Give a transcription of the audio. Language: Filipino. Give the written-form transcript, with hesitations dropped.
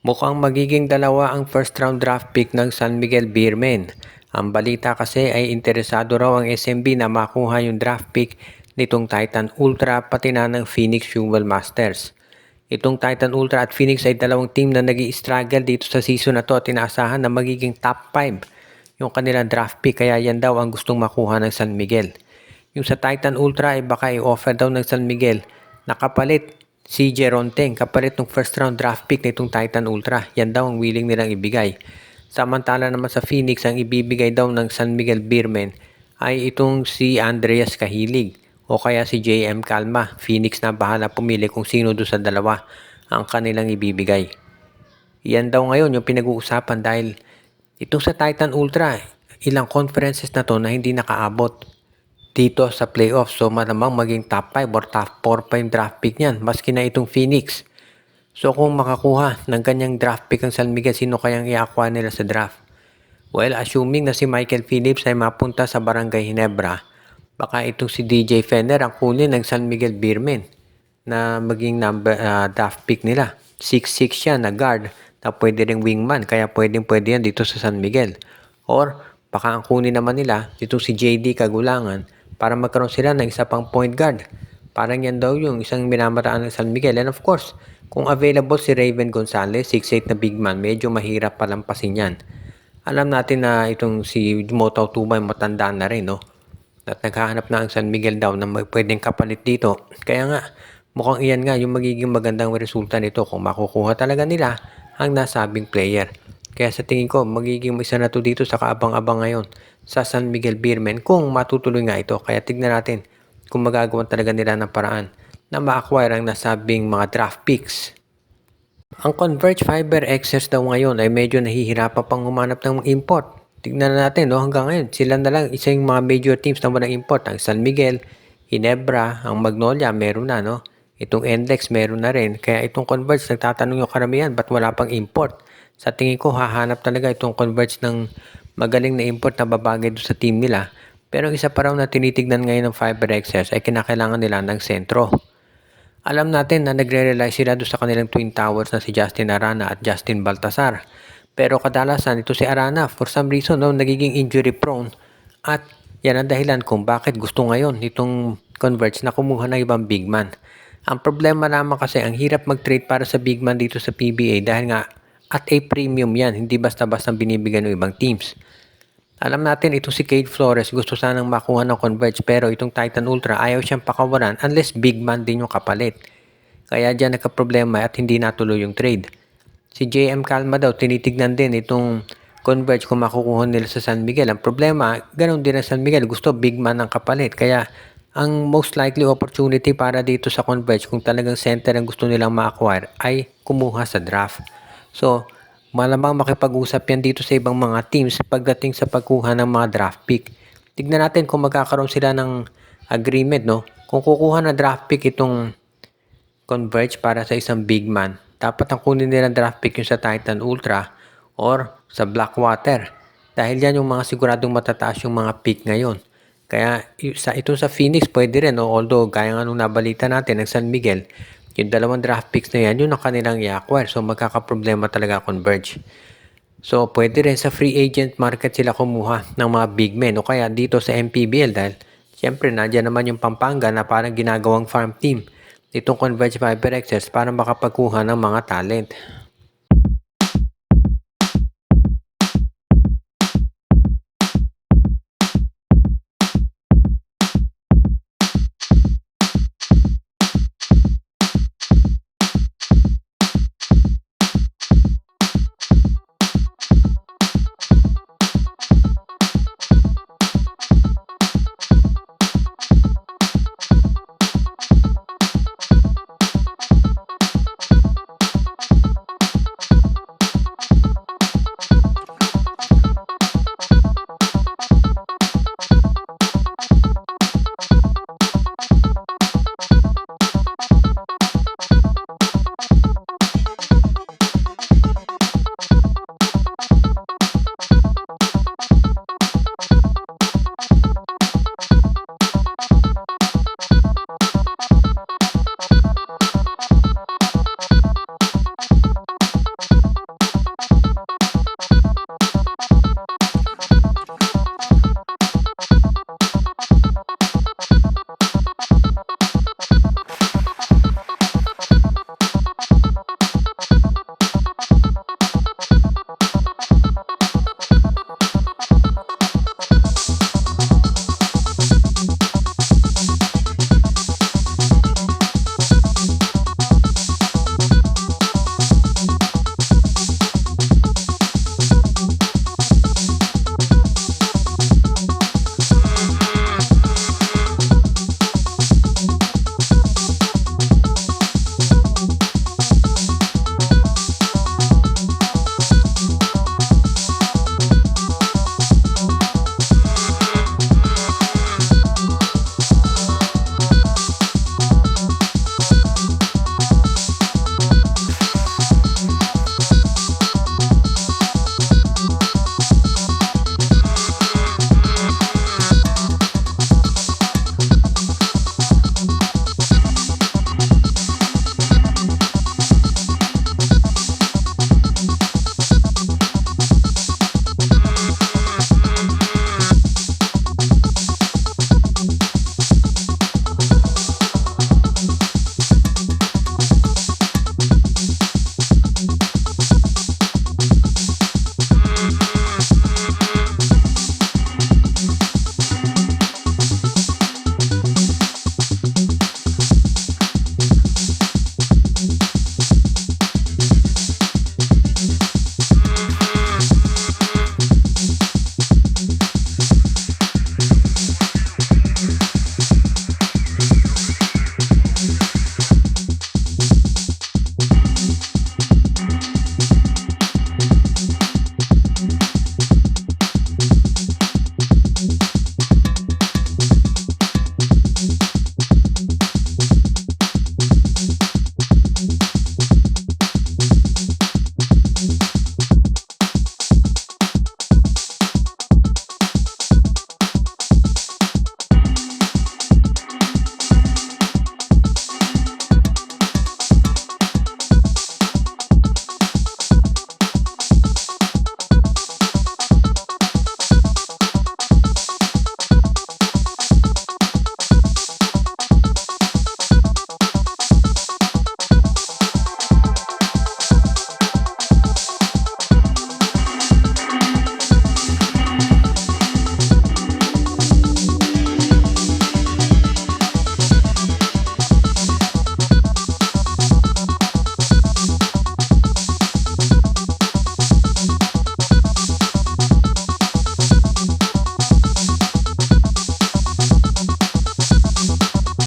Mukhang magiging dalawa ang first round draft pick ng San Miguel Beermen. Ang balita kasi ay interesado raw ang SMB na makuha yung draft pick nitong Titan Ultra pati na ng Phoenix Jewel Masters. Itong Titan Ultra at Phoenix ay dalawang team na nag-i-struggle dito sa season na to at inaasahan na magiging top 5 yung kanilang draft pick, kaya yan daw ang gustong makuha ng San Miguel. Yung sa Titan Ultra ay baka i-offer daw ng San Miguel na kapalit si Jeronteng, kapalit ng first round draft pick nitong Titan Ultra. Yan daw ang willing nilang ibigay. Samantala naman sa Phoenix, ang ibibigay daw ng San Miguel Beermen ay itong si Andreas Kahilig o kaya si JM Calma. Phoenix na bahala pumili kung sino doon sa dalawa ang kanilang ibibigay. Yan daw ngayon yung pinag-uusapan dahil itong sa Titan Ultra, ilang conferences na to na hindi nakaabot dito sa playoffs. So malamang maging top 5 or top 4 pa yung draft pick niyan, maski na itong Phoenix. So kung makakuha ng kanyang draft pick ang San Miguel, sino kayang i-acquire nila sa draft? Well, assuming na si Michael Phillips ay mapunta sa Barangay Ginebra, baka itong si DJ Fenner ang kunin ng San Miguel Beermen na maging draft pick nila. 6'6 siya na guard na pwede ring wingman, kaya pwede yan dito sa San Miguel. Or baka ang kunin naman nila dito si JD Kagulangan para magkaroon sila ng isa pang point guard. Parang yan daw yung isang minamataan ng San Miguel. And of course, kung available si Raven Gonzalez, 6'8 na big man, medyo mahirap palampasin yan. Alam natin na itong si Motaw Tumay matanda na rin, no? At naghahanap na ang San Miguel daw na pwedeng kapalit dito. Kaya nga, mukhang iyan nga yung magiging magandang resulta nito kung makukuha talaga nila ang nasabing player. Kaya sa tingin ko, magiging isa na to dito sa kaabang-abang ngayon sa San Miguel Beermen kung matutuloy nga ito. Kaya tignan natin kung magagawa talaga nila ng paraan na ma-acquire ang nasabing mga draft picks. Ang Converge Fiber Excess daw ngayon ay medyo nahihirapan pang humanap ng import. Tignan natin, no, hanggang ngayon, sila na lang isang mga major teams na walang import. Ang San Miguel, Ginebra, ang Magnolia, meron na, no? Itong Index, meron na rin. Kaya itong Converge, nagtatanong yung karamihan, ba't wala pang import? Sa tingin ko, hahanap talaga itong Converge ng magaling na import na babagay doon sa team nila. Pero isa pa raw na tinitignan ngayon ng Fiber Excess ay kinakailangan nila ng sentro. Alam natin na nagre-rely sila doon sa kanilang twin towers na si Justin Arana at Justin Baltasar. Pero kadalasan ito si Arana for some reason nagiging injury prone at yan ang dahilan kung bakit gusto ngayon itong Converge na kumuha ng ibang big man. Ang problema naman kasi ang hirap mag-trade para sa big man dito sa PBA dahil nga at a premium yan, hindi basta-basta binibigyan ng ibang teams. Alam natin itong si Cade Flores gusto sanang makuha ng Converge pero itong Titan Ultra ayaw siyang pakawalan unless big man din yung kapalit. Kaya dyan nagka-problema at hindi natuloy yung trade. Si JM Calma daw tinitignan din itong Converge kung makukuha nila sa San Miguel. Ang problema, ganoon din ang San Miguel, gusto big man ang kapalit. Kaya ang most likely opportunity para dito sa Converge kung talagang center ang gusto nilang ma-acquire ay kumuha sa draft. So, malamang makipag-usap yan dito sa ibang mga teams pagdating sa pagkuha ng mga draft pick. Tignan natin kung magkakaroon sila ng agreement, no? Kung kukuha na draft pick itong Converge para sa isang big man, dapat ang kunin nila draft pick yung sa Titan Ultra or sa Blackwater. Dahil yan yung mga siguradong matataas yung mga pick ngayon. Kaya ito sa Phoenix pwede rin, no? Although gaya nga nung nabalita natin ng San Miguel, yung dalawang draft picks na yan, yun ang kanilang i-acquire. So, magkakaproblema talaga Converge. So, pwede rin sa free agent market sila kumuha ng mga big men. O kaya dito sa MPBL dahil, siyempre, nandiyan naman yung Pampanga na parang ginagawang farm team. Itong Converge Fiber Excess para makapagkuha ng mga talent.